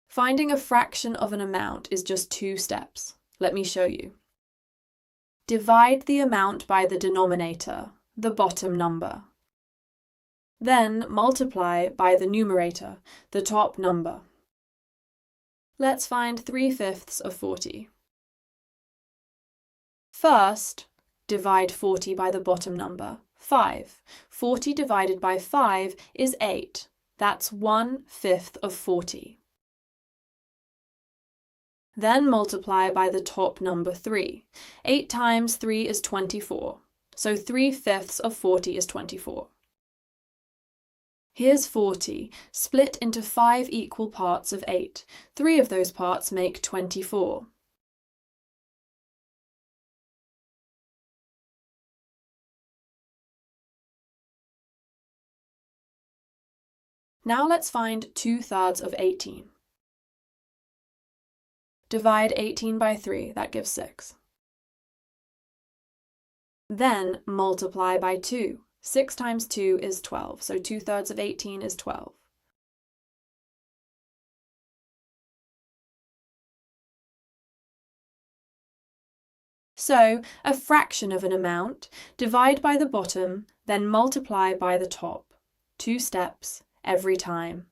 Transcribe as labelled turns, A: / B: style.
A: Finding a fraction of an amount is just 2 steps. Let me show you. Divide the amount by the denominator, the bottom number. Then multiply by the numerator, the top number. Let's find 3/5 of 40. First, divide 40 by the bottom number, 5. 40 divided by 5 is 8. That's 1/5 of 40. Then multiply by the top number 3. 8 times 3 is 24. So 3/5 of 40 is 24. Here's 40, split into 5 equal parts of 8. 3 of those parts make 24. Now let's find 2/3 of 18. Divide 18 by 3, that gives 6. Then multiply by 2. 6 times 2 is 12, so 2/3 of 18 is 12. So, a fraction of an amount, divide by the bottom, then multiply by the top. 2 steps every time.